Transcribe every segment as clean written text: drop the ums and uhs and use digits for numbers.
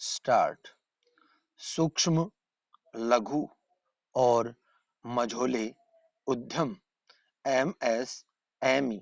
Start. सूक्ष्म, लघु और मझोले उद्यम एमएसएमई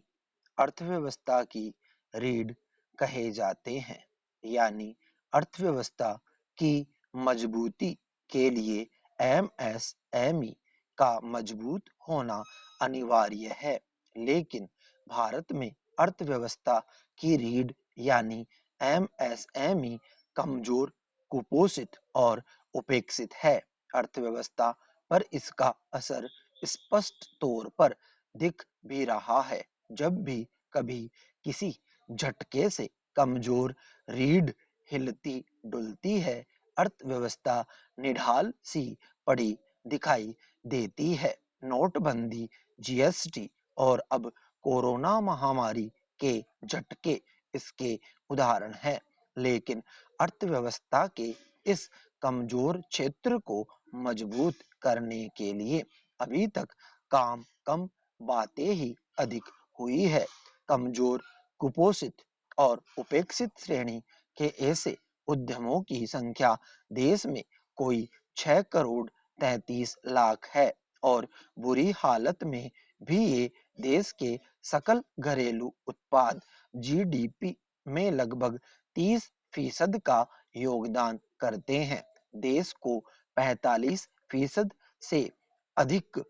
अर्थव्यवस्था की रीढ़ कहे जाते हैं। यानी अर्थव्यवस्था की मजबूती के लिए एमएसएमई का मजबूत होना अनिवार्य है। लेकिन भारत में अर्थव्यवस्था की रीढ़ यानी एमएसएमई कमजोर, कुपोषित और उपेक्षित है। अर्थव्यवस्था पर इसका असर स्पष्ट तौर पर दिख भी रहा है। जब भी कभी किसी झटके से कमजोर रीढ़ हिलती डुलती है, अर्थव्यवस्था निढाल सी पड़ी दिखाई देती है। नोटबंदी, जीएसटी और अब कोरोना महामारी के झटके इसके उदाहरण हैं। लेकिन अर्थव्यवस्था के इस कमजोर क्षेत्र को मजबूत करने के लिए अभी तक काम कम, बातें ही अधिक हुई है। कमजोर, कुपोषित और उपेक्षित श्रेणी के ऐसे उद्यमों की संख्या देश में कोई 6 करोड़ 33 लाख है और बुरी हालत में भी ये देश के सकल घरेलू उत्पाद जीडीपी में लगभग 30% का योगदान करते हैं। देश को 45% से अधिक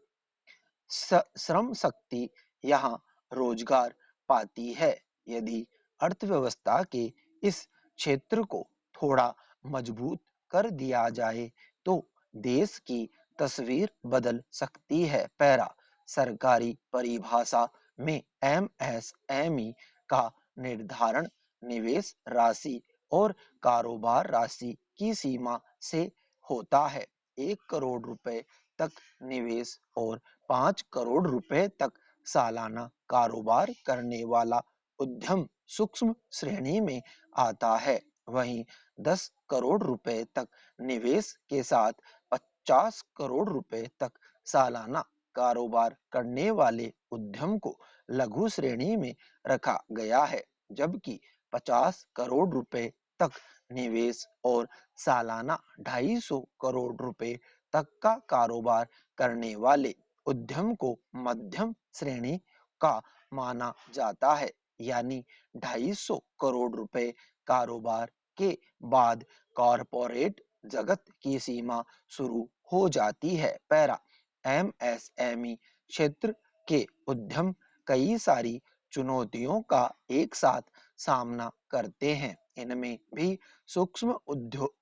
श्रम शक्ति यहाँ रोजगार पाती है। यदि अर्थव्यवस्था के इस क्षेत्र को थोड़ा मजबूत कर दिया जाए तो देश की तस्वीर बदल सकती है। पैरा सरकारी परिभाषा में एमएसएमई का निर्धारण निवेश राशि और कारोबार राशि की सीमा से होता है। 1 करोड़ रुपए तक निवेश और 5 करोड़ रुपए तक सालाना कारोबार करने वाला उद्यम सूक्ष्म श्रेणी में आता है। वहीं 10 करोड़ रुपए तक निवेश के साथ 50 करोड़ रुपए तक सालाना कारोबार करने वाले उद्यम को लघु श्रेणी में रखा गया है। जबकि 50 करोड़ रुपए तक निवेश और सालाना 250 करोड़ रुपए तक का कारोबार करने वाले उद्यम को मध्यम श्रेणी का माना जाता है। यानी 250 करोड़ रुपए कारोबार के बाद कॉरपोरेट जगत की सीमा शुरू हो जाती है। पैरा एमएसएमई क्षेत्र के उद्यम कई सारी चुनौतियों का एक साथ सामना करते हैं। इनमें भी सूक्ष्म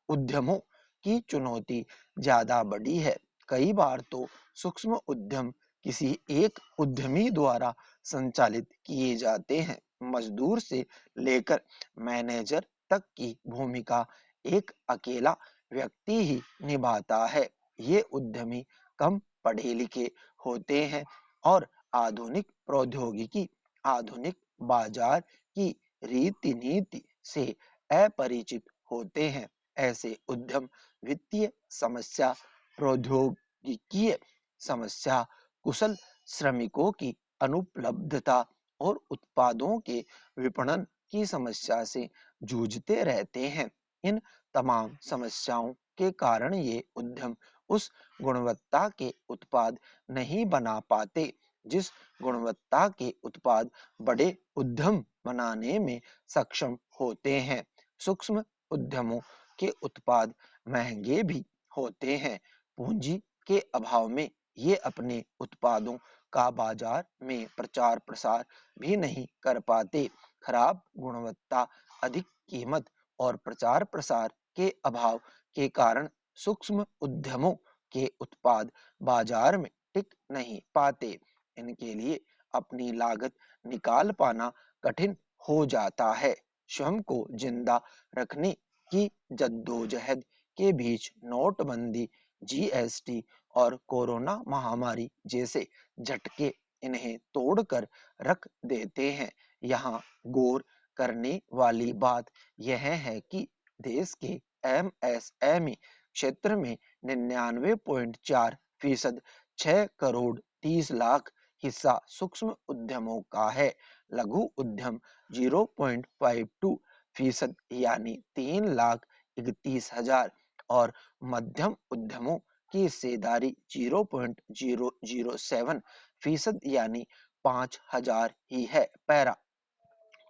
उद्यमों की चुनौती ज्यादा बड़ी है। कई बार तो सूक्ष्म उद्यम किसी एक उद्यमी द्वारा संचालित किए जाते हैं। मजदूर से लेकर मैनेजर तक की भूमिका एक अकेला व्यक्ति ही निभाता है। ये उद्यमी कम पढ़े लिखे होते हैं और आधुनिक प्रौद्योगिकी, आधुनिक बाजार की रीति नीति से अपरिचित होते हैं। ऐसे उद्यम वित्तीय समस्या, प्रौद्योगिकीय समस्या, कुशल श्रमिकों की अनुपलब्धता और उत्पादों के विपणन की समस्या से जूझते रहते हैं। इन तमाम समस्याओं के कारण ये उद्यम उस गुणवत्ता के उत्पाद नहीं बना पाते जिस गुणवत्ता के उत्पाद बड़े उद्यम बनाने में सक्षम होते हैं। सूक्ष्म उद्यमों के उत्पाद महंगे भी होते हैं। पूंजी के अभाव में ये अपने उत्पादों का बाजार में प्रचार प्रसार भी नहीं कर पाते। खराब गुणवत्ता, अधिक कीमत और प्रचार प्रसार के अभाव के कारण सूक्ष्म उद्यमों के उत्पाद बाजार में टिक नहीं पाते। इनके लिए अपनी लागत निकाल पाना कठिन हो जाता है। स्वयं को जिंदा रखने की जद्दोजहद के बीच नोटबंदी, जीएसटी और कोरोना महामारी जैसे झटके इन्हें तोड़कर रख देते हैं। यहाँ गौर करने वाली बात यह है कि देश के एमएसएमई क्षेत्र में 99.4% 6 करोड़ 30 लाख हिस्सा सूक्ष्म उद्यमों का है। लघु उद्यम 0.52% यानी 3 लाख 31,000 और मध्यम उद्यमों की हिस्सेदारी 0.007% यानी 5,000 ही है। Para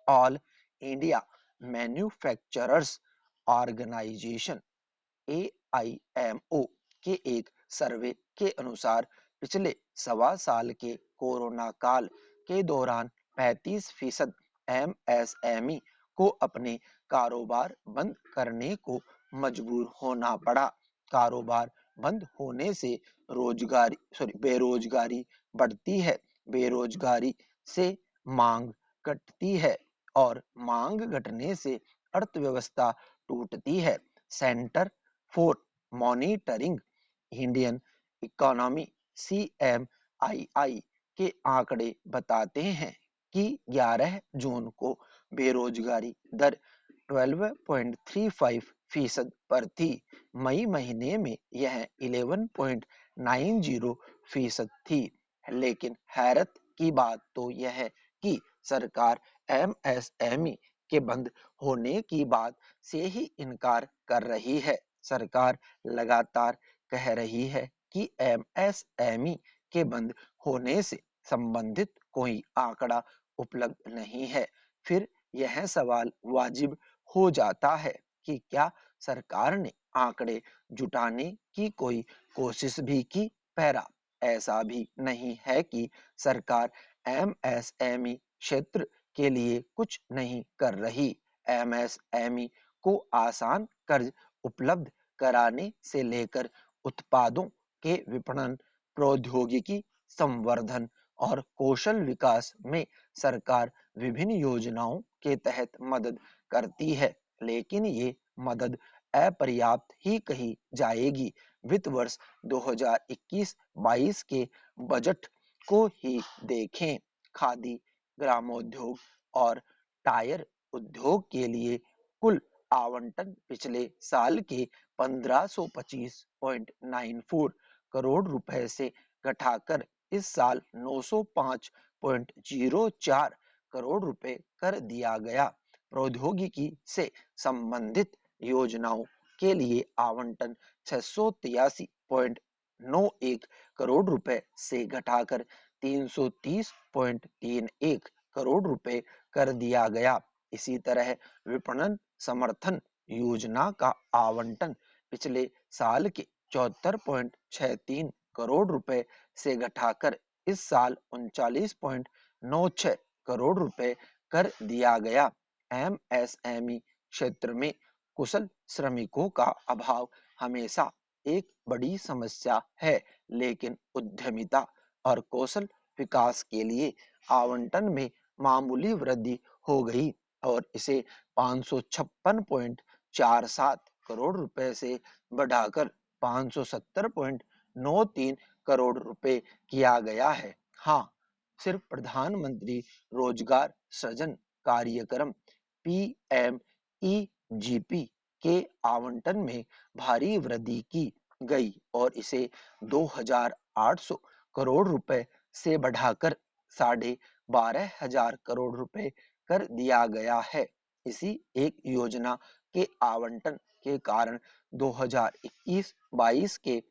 all India manufacturers organisation AIMO के एक सर्वे के अनुसार पिछले सवा साल के कोरोना काल के दौरान 35% MSME को अपने कारोबार बंद करने को मजबूर होना पड़ा। कारोबार बंद होने से बेरोजगारी बढ़ती है, बेरोजगारी से मांग घटती है और मांग घटने से अर्थव्यवस्था टूटती है। Centre for monitoring Indian economy CMII के आंकड़े बताते हैं कि 11 जून को बेरोजगारी दर 12.35% पर थी। मई महीने में यह 11.90% थी। लेकिन हैरत की बात तो यह है कि सरकार MSME के बंद होने की बात से ही इनकार कर रही है। सरकार लगातार कह रही है कि MSME के बंद होने से संबंधित कोई आंकड़ा उपलब्ध नहीं है। फिर यह सवाल वाजिब हो जाता है कि क्या सरकार ने आंकड़े जुटाने की कोई कोशिश भी की? पैरा ऐसा भी नहीं है कि सरकार MSME क्षेत्र के लिए कुछ नहीं कर रही। MSME को आसान कर्ज उपलब्ध कराने से लेकर उत्पादों के विपणन, प्रौद्योगिकी संवर्धन और कौशल विकास में सरकार विभिन्न योजनाओं के तहत मदद करती है, लेकिन ये मदद अपर्याप्त ही कही जाएगी। वित्त वर्ष 2021-22 के बजट को ही देखें। खादी, ग्रामोद्योग और टायर उद्योग के लिए कुल आवंटन पिछले साल के 1525.94 करोड़ रुपए से घटाकर इस साल 905.04 करोड़ रुपए कर दिया गया। प्रौद्योगिकी से संबंधित योजनाओं के लिए आवंटन 683.91 करोड़ रुपए से घटाकर 330.31 करोड़ रुपए कर दिया गया। इसी तरह विपणन समर्थन योजना का आवंटन पिछले साल के 74.63 करोड़ रुपए से घटाकर इस साल 39.96 करोड़ रुपए कर दिया गया। MSME क्षेत्र में कुशल श्रमिकों का अभाव हमेशा एक बड़ी समस्या है, लेकिन उद्यमिता और कौशल विकास के लिए आवंटन में मामूली वृद्धि हो गई और इसे 556.47 करोड़ रुपए से बढ़ाकर 570.93 करोड़ रुपए किया गया है। हाँ, सिर्फ प्रधानमंत्री रोजगार सृजन कार्यक्रम PMEGP के आवंटन में भारी वृद्धि की गई और इसे 2,800 करोड़ रुपए से बढ़ाकर 12,500 करोड़ रुपए कर दिया गया है। इसी एक योजना के आवंटन के कारण 2021-22 के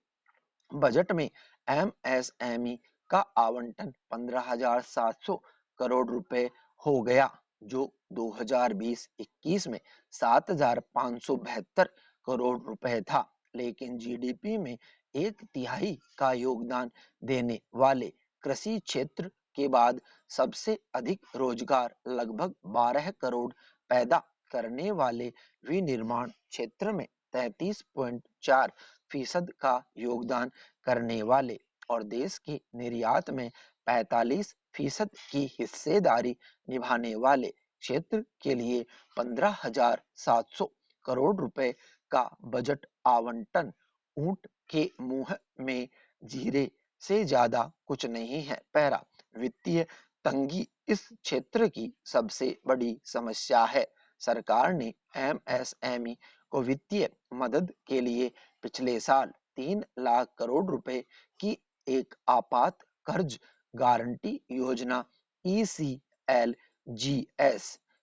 बजट में MSME का आवंटन 15,700 करोड़ रुपए हो गया, जो 2020-21 में 7,572 करोड़ रुपए था। लेकिन GDP में एक तिहाई का योगदान देने वाले कृषि क्षेत्र के बाद सबसे अधिक रोजगार लगभग 12 करोड़ पैदा करने वाले विनिर्माण क्षेत्र में 33.4% का योगदान करने वाले और देश के निर्यात में 45% की हिस्सेदारी निभाने वाले क्षेत्र के लिए 15,700 करोड़ रुपए का बजट आवंटन ऊंट के मुंह में जीरे से ज्यादा कुछ नहीं है। पैरा वित्तीय तंगी इस क्षेत्र की सबसे बड़ी समस्या है। सरकार ने MSME को वित्तीय मदद के लिए पिछले साल 3 लाख करोड़ रुपए की एक आपात कर्ज गारंटी योजना ECLGS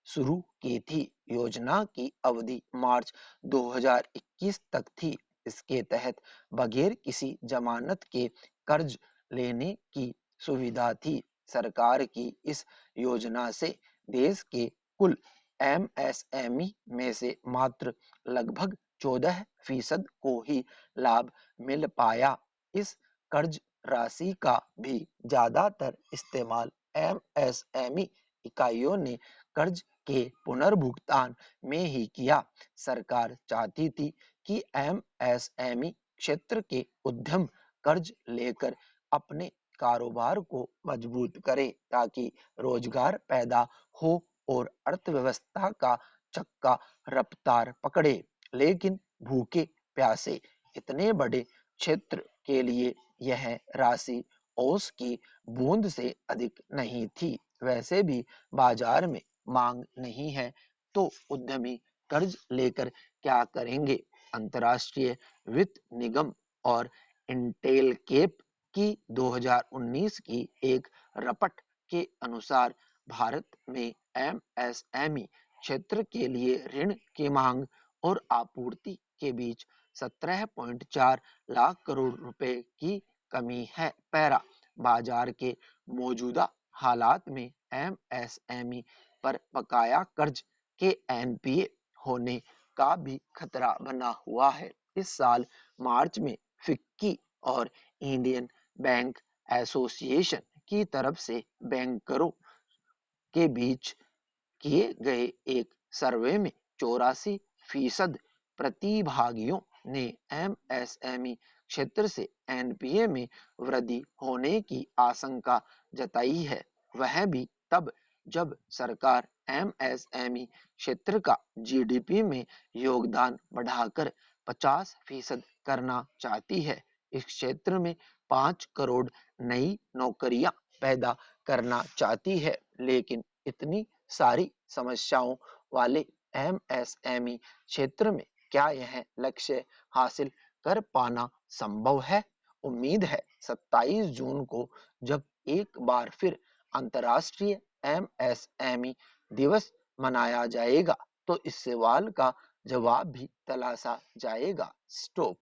शुरू की थी। योजना की अवधि मार्च 2021 तक थी। इसके तहत बगैर किसी जमानत के कर्ज लेने की सुविधा थी। सरकार की इस योजना से देश के कुल एमएसएमई में से मात्र लगभग 14% को ही लाभ मिल पाया। इस कर्ज राशि का भी ज्यादातर इस्तेमाल एमएसएमई इकाइयों ने कर्ज के पुनर्भुगतान में ही किया। सरकार चाहती थी कि एमएसएमई क्षेत्र के उद्यम कर्ज लेकर अपने कारोबार को मजबूत करे ताकि रोजगार पैदा हो और अर्थव्यवस्था का चक्का रफ्तार पकड़े। लेकिन भूखे प्यासे इतने बड़े क्षेत्र के लिए यह राशि ओस की बूंद से अधिक नहीं थी। वैसे भी बाजार में मांग नहीं है तो उद्यमी कर्ज लेकर क्या करेंगे। अंतर्राष्ट्रीय वित्त निगम और इंटेल केप की 2019 की एक रपट के अनुसार भारत में एमएसएमई क्षेत्र के लिए ऋण की मांग और आपूर्ति के बीच 17.4 लाख करोड़ रुपए की कमी है। पैरा बाजार के मौजूदा हालात में एमएसएमई पर बकाया कर्ज के एनपीए होने का भी खतरा बना हुआ है। इस साल मार्च में फिक्की और इंडियन बैंक एसोसिएशन की तरफ से बैंकरों के बीच किए गए एक सर्वे में 84% प्रतिभागियों ने एमएसएमई क्षेत्र से एनपीए में वृद्धि होने की आशंका जताई है। वह भी तब जब सरकार एमएसएमई क्षेत्र का जीडीपी में योगदान बढ़ाकर 50% करना चाहती है। इस क्षेत्र में 5 करोड़ नई नौकरियां पैदा करना चाहती है। लेकिन इतनी सारी समस्याओं वाले एमएसएमई क्षेत्र में क्या यह लक्ष्य हासिल कर पाना संभव है। उम्मीद है 27 जून को जब एक बार फिर अंतर्राष्ट्रीय एमएसएमई दिवस मनाया जाएगा तो इस सवाल का जवाब भी तलाशा जाएगा। स्टॉप।